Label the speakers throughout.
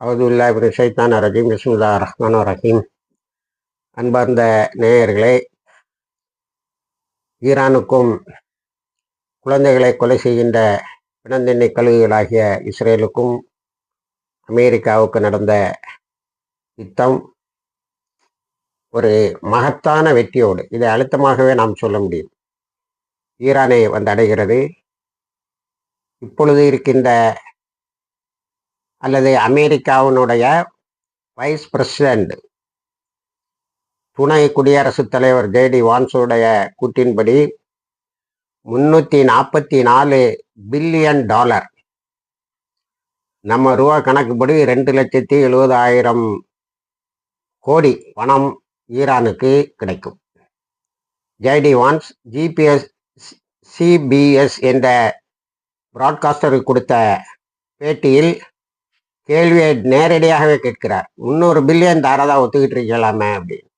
Speaker 1: அவுதுல்லாஹி மினஷ் ஷைத்தானிர் ரஜீம். பிஸ்மில்லாஹிர் ரஹ்மானிர் ரஹீம். அன்பார்ந்த நேயர்களே, ஈரானுக்கும் குழந்தைகளை கொலை செய்கின்ற பிணந்தெண்ணெய் கழுகுகளாகிய இஸ்ரேலுக்கும் அமெரிக்காவுக்கு நடந்த யுத்தம் ஒரு மகத்தான வெற்றியோடு, இதை அழுத்தமாகவே நாம் சொல்ல முடியும், ஈரானை வந்தடைகிறது. இப்பொழுது இருக்கின்ற அல்லது அமெரிக்காவினுடைய வைஸ் பிரசிடென்ட், துணை குடியரசுத் தலைவர் ஜேடி வான்ஸுடைய கூற்றின்படி $344 பில்லியன், நம்ம ரூபா கணக்குப்படி 2,70,000 கோடி பணம் ஈரானுக்கு கிடைக்கும். ஜேடி வான்ஸ் சிபிஎஸ் என்ற பிராட்காஸ்டருக்கு கொடுத்த பேட்டியில் கேள்வியை நேரடியாகவே கேட்கிறார். 300 பில்லியன் தாரதா ஒத்துக்கிட்டு இருக்கலாமே அப்படின்னு.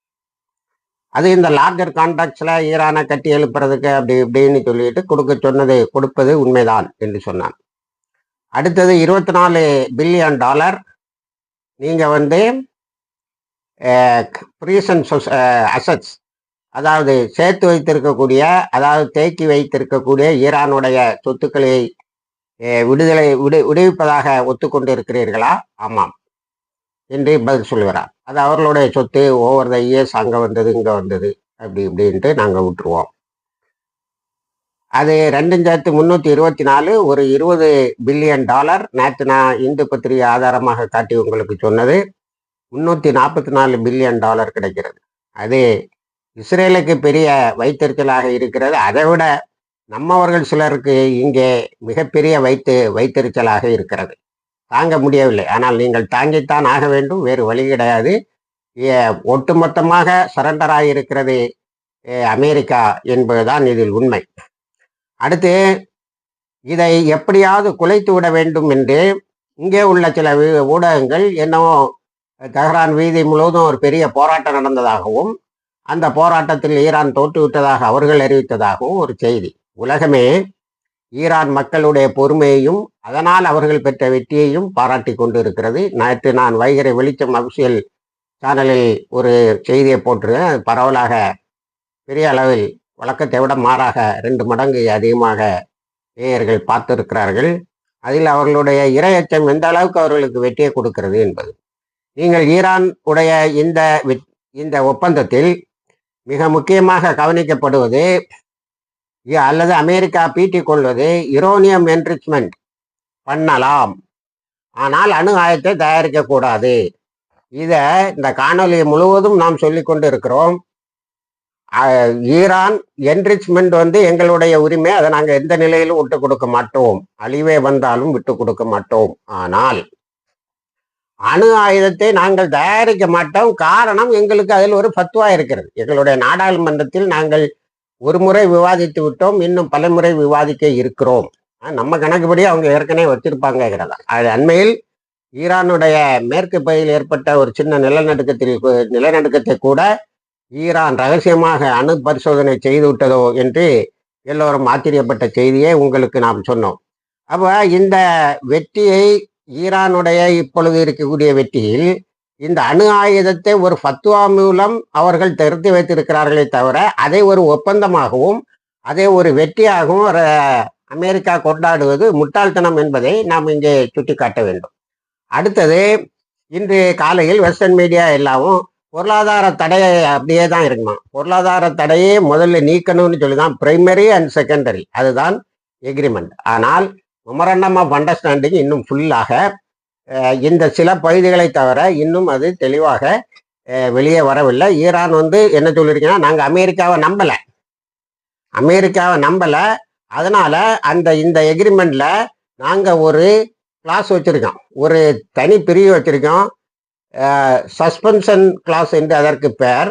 Speaker 1: அது இந்த லார்ஜர் கான்டாக்ட்ஸில் ஈரானை கட்டி எழுப்புறதுக்கு அப்படி இப்படின்னு சொல்லிட்டு கொடுப்பது உண்மைதான் என்று சொன்னான். அடுத்தது $24 பில்லியன் நீங்கள் ப்ரீசன் அசட்ஸ், அதாவது சேர்த்து வைத்திருக்கக்கூடிய, அதாவது தேக்கி வைத்திருக்கக்கூடிய ஈரானுடைய சொத்துக்களை விடுவிப்பதாக ஒத்துக்கொண்டு இருக்கிறீர்களா? ஆமாம் என்று பதில் சொல்லுகிறார். அது அவர்களுடைய சொத்து, ஓவர் த இயர்ஸ் அங்கே வந்தது இங்கே வந்தது அப்படி இப்படின்ட்டு நாங்கள் விட்டுருவோம். அது 2,324 ஒரு $20 பில்லியன். நேற்று நான் இந்து பத்திரிகை ஆதாரமாக காட்டி உங்களுக்கு சொன்னது $344 பில்லியன் கிடைக்கிறது. அது இஸ்ரேலுக்கு பெரிய வைத்தறிச்சலாக இருக்கிறது. அதை விட நம்மவர்கள் சிலருக்கு இங்கே மிகப்பெரிய வைத்தறிச்சலாக இருக்கிறது. தாங்க முடியவில்லை. ஆனால் நீங்கள் தாங்கித்தான் ஆக வேண்டும், வேறு வழி கிடையாது. ஒட்டுமொத்தமாக சரண்டராக இருக்கிறது அமெரிக்கா என்பதுதான் இதில் உண்மை. அடுத்து இதை எப்படியாவது குலைத்து விட வேண்டும் என்று இங்கே உள்ள சில ஊடகங்கள் என்னவோ தெஹ்ரான் வீதி முழுவதும் ஒரு பெரிய போராட்டம் நடந்ததாகவும், அந்த போராட்டத்தில் ஈரான் தோற்றுவிட்டதாக அவர்கள் அறிவித்ததாகவும் ஒரு செய்தி. உலகமே ஈரான் மக்களுடைய பொறுமையையும் அதனால் அவர்கள் பெற்ற வெற்றியையும் பாராட்டி கொண்டு இருக்கிறது. நேற்று நான் வைகரை வெளிச்சம் அபிஷியல் சேனலில் ஒரு செய்தியை போட்டிருக்கேன். அது பரவலாக பெரிய அளவில் வழக்கத்தை விட மாறாக 2 மடங்கு அதிகமாக நேயர்கள் பார்த்திருக்கிறார்கள். அதில் அவர்களுடைய இரையச்சம் எந்த அளவுக்கு அவர்களுக்கு வெற்றியை கொடுக்கிறது என்பது. நீங்கள் ஈரான் உடைய இந்த ஒப்பந்தத்தில் மிக முக்கியமாக கவனிக்கப்படுவது, அல்லது அமெரிக்கா பீட்டிக் கொள்வது, யுரேனியம் என்ரிச்மெண்ட் பண்ணலாம், ஆனால் அணு ஆயுதத்தை தயாரிக்கக்கூடாது. இதை இந்த காணொலி முழுவதும் நாம் சொல்லி கொண்டு இருக்கிறோம். ஈரான் என்ரிச்மெண்ட் எங்களுடைய உரிமை, அதை நாங்கள் எந்த நிலையிலும் விட்டு கொடுக்க மாட்டோம், அழிவே வந்தாலும் விட்டு கொடுக்க மாட்டோம். ஆனால் அணு ஆயுதத்தை நாங்கள் தயாரிக்க மாட்டோம். காரணம், எங்களுக்கு அதில் ஒரு ஃபத்வா இருக்கிறது. எங்களுடைய நாடாளுமன்றத்தில் நாங்கள் ஒரு முறை விவாதித்து விட்டோம், இன்னும் பல முறை விவாதிக்க இருக்கிறோம். நம்ம கணக்குப்படி அவங்க ஏற்கனவே வச்சிருப்பாங்கிறதா. அது அண்மையில் ஈரானுடைய மேற்கு பகுதியில் ஏற்பட்ட ஒரு சின்ன நிலநடுக்கத்தை கூட ஈரான் ரகசியமாக அணு பரிசோதனை செய்து விட்டதோ என்று எல்லோரும் ஆச்சரியப்பட்ட செய்தியை உங்களுக்கு நாம் சொன்னோம். அப்போ இந்த வெற்றியை, ஈரானுடைய இப்பொழுது இருக்கக்கூடிய வெற்றியில் இந்த அணு ஆயுதத்தை ஒரு ஃபத்வா மூலம் அவர்கள் தெரிந்து வைத்திருக்கிறார்களே தவிர, அதை ஒரு ஒப்பந்தமாகவும் அதை ஒரு வெற்றியாகவும் அமெரிக்கா கொண்டாடுவது முட்டாள்தனம் என்பதை நாம் இங்கே சுட்டிக்காட்ட வேண்டும். அடுத்தது, இன்று காலையில் வெஸ்டர்ன் மீடியா எல்லாமும் பொருளாதார தடையை அப்படியே தான் இருக்குமா, பொருளாதார தடையே முதல்ல நீக்கணும்னு சொல்லி தான், பிரைமரி அண்ட் செகண்டரி, அதுதான் எக்ரிமெண்ட். ஆனால் மெமரண்டம் ஆஃப் அண்டர்ஸ்டாண்டிங் இன்னும் ஃபுல்லாக இந்த சில பகுதிகளை தவிர இன்னும் அது தெளிவாக வெளியே வரவில்லை. ஈரான் என்ன சொல்லியிருக்கீங்கன்னா, நாங்கள் அமெரிக்காவை நம்பலை, அதனால இந்த எக்ரிமெண்ட்ல நாங்கள் ஒரு கிளாஸ் வச்சிருக்கோம், ஒரு தனி பிரிவு வச்சிருக்கோம், சஸ்பென்ஷன் கிளாஸ் என்று அதற்கு பெயர்.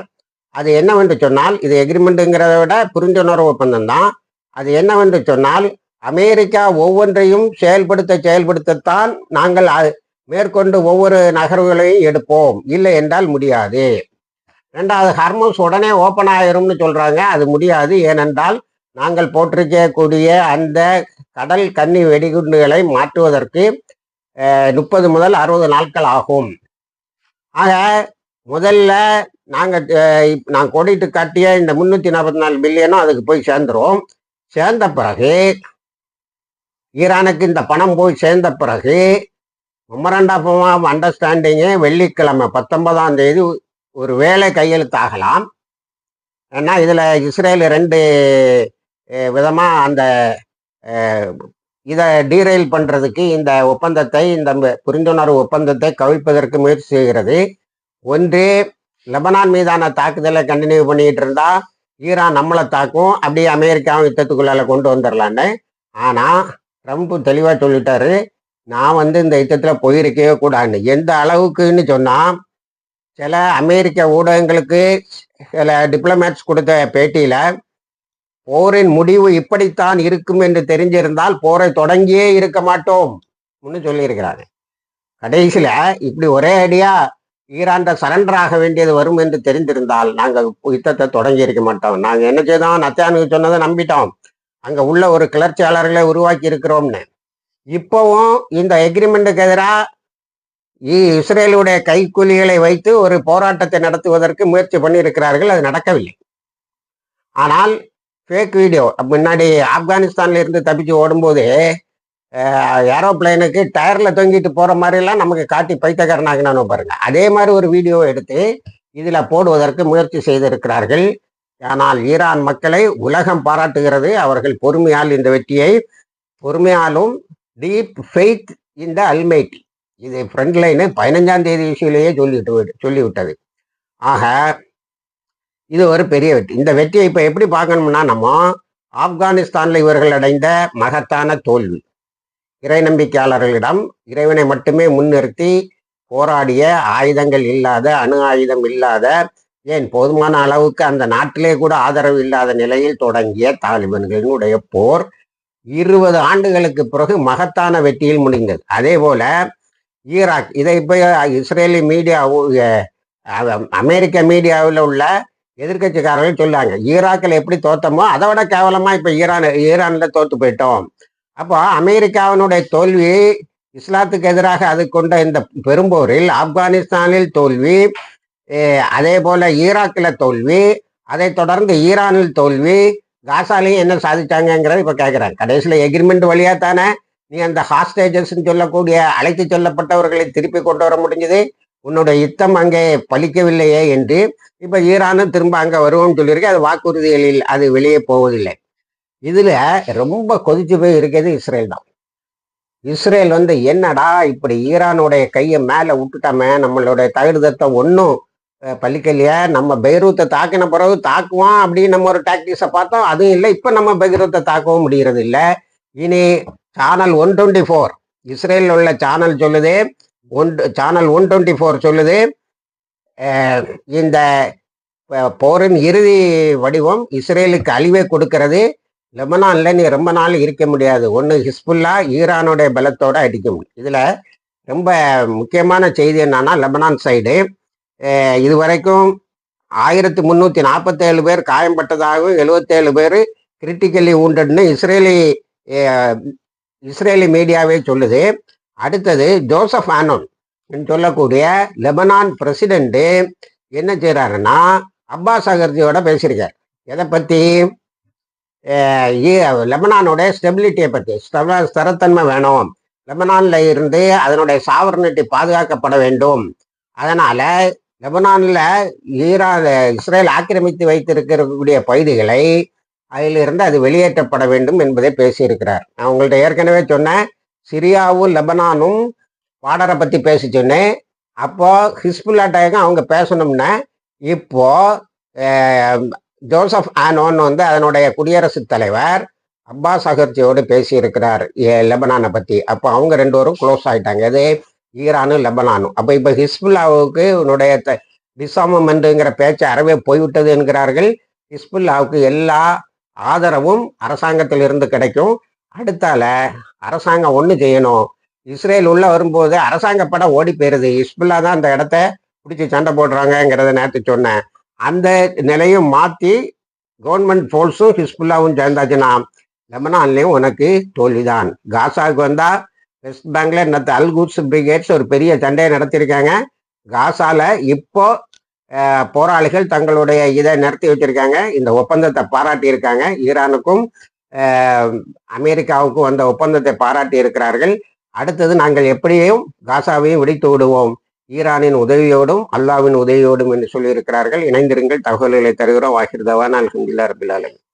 Speaker 1: அது என்னவென்று சொன்னால், இது எக்ரிமெண்ட்டுங்கிறத விட புரிந்துணர்வு ஒப்பந்தம் தான். அது என்னவென்று சொன்னால், அமெரிக்கா ஒவ்வொன்றையும் செயல்படுத்தத்தான் நாங்கள் மேற்கொண்டு ஒவ்வொரு நகர்வுகளையும் எடுப்போம், இல்லை என்றால் முடியாது. 2வது, ஹார்மோஸ் உடனே ஓப்பன் ஆயிரும்னு சொல்றாங்க. அது முடியாது. ஏனென்றால் நாங்கள் போட்டிருக்கக்கூடிய அந்த கடல் கன்னி வெடிகுண்டுகளை மாற்றுவதற்கு 30 முதல் 60 நாட்கள் ஆகும். ஆக முதல்ல நான் கோடிட்டு காட்டிய இந்த 344 பில்லியனும் அதுக்கு போய் சேர்ந்துரும். சேர்ந்த பிறகு ஈரானுக்கு இந்த பணம் போய் சேர்ந்த பிறகு மெமரண்டம் ஆஃப் அண்டர்ஸ்டாண்டிங்கு வெள்ளிக்கிழமை 19ஆம் தேதி ஒரு வேலை கையெழுத்தாகலாம். ஏன்னா இதில் இஸ்ரேல் 2 விதமாக அந்த இதை டீரெயில் பண்ணுறதுக்கு இந்த ஒப்பந்தத்தை, இந்த புரிந்துணர்வு ஒப்பந்தத்தை கவிழ்ப்பதற்கு முயற்சி செய்கிறது. ஒன்று, லெபனான் மீதான தாக்குதலை கண்டினியூ பண்ணிட்டு இருந்தா ஈரான் நம்மளை தாக்கும், அப்படியே அமெரிக்காவும் யுத்தத்துக்குள்ளால கொண்டு வந்துடலான்னு. ஆனால் ட்ரம்ப் தெளிவாக சொல்லிட்டாரு, நான் இந்த யுத்தத்தில் போயிருக்கவே கூடாதுன்னு. எந்த அளவுக்குன்னு சொன்னால், சில அமெரிக்க ஊடகங்களுக்கு சில டிப்ளமேட்ஸ் கொடுத்த பேட்டியில் போரின் முடிவு இப்படித்தான் இருக்கும் என்று தெரிஞ்சிருந்தால் போரை தொடங்கியே இருக்க மாட்டோம் சொல்லியிருக்கிறாங்க. கடைசியில் இப்படி ஒரே அடியா ஈரான் சரண்டர் ஆக வேண்டியது வரும் என்று தெரிந்திருந்தால் நாங்கள் யுத்தத்தை தொடங்கி இருக்க மாட்டோம். நாங்கள் என்ன செய்தோம், நத்தானுக்கு சொன்னதை நம்பிட்டோம், அங்கே உள்ள ஒரு கிளர்ச்சியாளர்களை உருவாக்கி இருக்கிறோம்னு. இப்போவும் இந்த எக்ரிமெண்ட்டுக்கு எதிராக இஸ்ரேலுடைய கைக்கூலிகளை வைத்து ஒரு போராட்டத்தை நடத்துவதற்கு முயற்சி பண்ணி இருக்கிறார்கள். அது நடக்கவில்லை. ஆனால் ஃபேக் வீடியோ முன்னாடி ஆப்கானிஸ்தான்ல இருந்து தப்பிச்சு ஓடும்போது ஏரோப்ளைனுக்கு டயரில் தொங்கிட்டு போகிற மாதிரிலாம் நமக்கு காட்டி பைத்தக்காரனாகினானோ பாருங்க. அதே மாதிரி ஒரு வீடியோ எடுத்து இதில் போடுவதற்கு முயற்சி செய்திருக்கிறார்கள். ஆனால் ஈரான் மக்களை உலகம் பாராட்டுகிறது. அவர்கள் பொறுமையால் இந்த வெற்றியை, பொறுமையாலும் deep faith in the almighty, இது ஃப்ரண்ட் லைனு 15ஆம் தேதி விஷயிலேயே சொல்லிவிட்டது. ஆக இது ஒரு பெரிய வெற்றி. இந்த வெற்றியை இப்போ எப்படி பார்க்கணும்னா, நம்ம ஆப்கானிஸ்தானில் இவர்கள் அடைந்த மகத்தான தோல்வி, இறை நம்பிக்கையாளர்களிடம் இறைவனை மட்டுமே முன்னிறுத்தி போராடிய, ஆயுதங்கள் இல்லாத, அணு ஆயுதம் இல்லாத, ஏன் போதுமான அளவுக்கு அந்த நாட்டிலே கூட ஆதரவு இல்லாத நிலையில் தொடங்கிய தாலிபான்களினுடைய போர் 20 ஆண்டுகளுக்கு பிறகு மகத்தான வெற்றியில் முடிந்தது. அதே போல ஈராக், இதை இப்போ இஸ்ரேலி மீடியா, அமெரிக்க மீடியாவில் உள்ள எதிர்கட்சிக்காரர்கள் சொல்லாங்க, ஈராக்கில் எப்படி தோத்தமோ அதை விட கேவலமா இப்போ ஈரான்ல தோத்து போயிட்டோம். அப்போ அமெரிக்காவினுடைய தோல்வி, இஸ்லாத்துக்கு எதிராக அது கொண்ட இந்த பெரும்போரில் ஆப்கானிஸ்தானில் தோல்வி, அதே போல ஈராக்கில் தோல்வி, அதை தொடர்ந்து ஈரானில் தோல்வி, காசாலையும் என்ன சாதிச்சாங்கிறத இப்போ கேட்குறாங்க. கடைசியில் எக்ரிமெண்ட் வழியாக தானே நீ அந்த ஹாஸ்டேஜஸ்ன்னு சொல்லக்கூடிய அழைத்து செல்லப்பட்டவர்களை திருப்பி கொண்டு வர முடிஞ்சது. உன்னுடைய யுத்தம் அங்கே பலிக்கவில்லையே என்று இப்போ ஈரானும் திரும்ப அங்கே வருவோம்னு சொல்லியிருக்கு. அது வாக்குறுதிகளில் அது வெளியே போவதில்லை. இதில் ரொம்ப கொதிச்சு போய் இருக்கிறது இஸ்ரேல் தான். இஸ்ரேல் என்னடா இப்படி ஈரானுடைய கையை மேலே விட்டுட்டாமே, நம்மளுடைய தகுதித்தம் ஒன்றும் பள்ளிக்கல்லையா, நம்ம பெய்ரூத்தை தாக்கின பிறகு தாக்குவான் அப்படின்னு நம்ம ஒரு டாக்டிக்ஸை பார்த்தோம், அதுவும் இல்லை. இப்போ நம்ம பெய்ரூத்தை தாக்கவும் முடிகிறது இல்லை. இனி சேனல் 124, இஸ்ரேலில் உள்ள சேனல் சொல்லுது, சேனல் 124 சொல்லுது, இந்த போரின் இறுதி வடிவம் இஸ்ரேலுக்கு அழிவை கொடுக்கிறது. லெபனான்ல நீ ரொம்ப நாள் இருக்க முடியாது, ஒன்று ஹிஸ்புல்லா ஈரானுடைய பலத்தோட அடிக்க முடியும். இதில் ரொம்ப முக்கியமான செய்தி என்னன்னா, லெபனான் சைடு இதுவரைக்கும் 1347 பேர் காயம்பட்டதாகவும் 77 பேர் கிரிட்டிக்கலி ஊண்டட்னு இஸ்ரேலி மீடியாவே சொல்லுது. அடுத்தது ஜோசப் ஆனோன் சொல்லக்கூடிய லெபனான் பிரசிடென்ட் என்ன செய்யறாருன்னா, அப்பாஸ் அகர்ஜியோட பேசியிருக்கார். எதை பற்றி? லெபனானுடைய ஸ்டெபிலிட்டியை பற்றி. ஸ்திரத்தன்மை வேணும், லெபனான்ல இருந்து அதனுடைய சாவர்னிட்டி பாதுகாக்கப்பட வேண்டும், அதனால லெபனான்ல இஸ்ரேல் ஆக்கிரமித்து வைத்திருக்கக்கூடிய பகுதிகளை அதிலிருந்து அது வெளியேற்றப்பட வேண்டும் என்பதை பேசியிருக்கிறார். நான் உங்கள்ட்ட ஏற்கனவே சொன்னேன், சிரியாவும் லெபனானும் பார்டரை பற்றி பேசி சொன்னேன். அப்போ ஹிஸ்புல்லா டயகம் அவங்க பேசணும்னா, இப்போ ஜோசப் ஆனோன் அதனுடைய குடியரசுத் தலைவர் அப்பாஸ் அகர்ஜியோடு பேசியிருக்கிறார் லெபனானை பற்றி. அப்போ அவங்க 2 பேரும் க்ளோஸ் ஆகிட்டாங்க, எது ஈரானும் லெபனானும். அப்போ இப்போ ஹிஸ்புல்லாவுக்கு உன்னுடைய டிசார்மமெண்ட்டுங்கிற பேச்சு அறவே போய்விட்டது என்கிறார்கள். ஹிஸ்புல்லாவுக்கு எல்லா ஆதரவும் அரசாங்கத்திலிருந்து கிடைக்கும். அடுத்தால அரசாங்கம் ஒன்று செய்யணும், இஸ்ரேல் உள்ள வரும்போது அரசாங்க படம் ஓடி போயிருது, ஹிஸ்புல்லா தான் அந்த இடத்த பிடிச்சி சண்டை போடுறாங்கிறத நேற்று சொன்னேன். அந்த நிலையும் மாற்றி கவர்மெண்ட் ஃபோர்ஸும் ஹிஸ்புல்லாவும் சேர்ந்தாச்சுன்னா லெபனான்லேயும் உனக்கு தோல்விதான். காசாவுக்கு வந்தால் வெஸ்ட் பேங்க்ல நேற்று அல் குட்ஸ் பிரிகேட்ஸ் ஒரு பெரிய சண்டையை நடத்தியிருக்காங்க. காசால இப்போ போராளிகள் தங்களுடைய இதை நடத்தி வச்சிருக்காங்க. இந்த ஒப்பந்தத்தை பாராட்டி இருக்காங்க. ஈரானுக்கும் அமெரிக்காவுக்கும் வந்த ஒப்பந்தத்தை பாராட்டி இருக்கிறார்கள். அடுத்தது நாங்கள் எப்படியும் காசாவையும் விடுத்து விடுவோம், ஈரானின் உதவியோடும் அல்லாவின் உதவியோடும் என்று சொல்லியிருக்கிறார்கள். இணைந்திருங்கள், தகவல்களை தருகிறோம். வாஹிர் தவான் அல்ஹம்துலில்லாஹி ரப்பில் ஆலமீன்.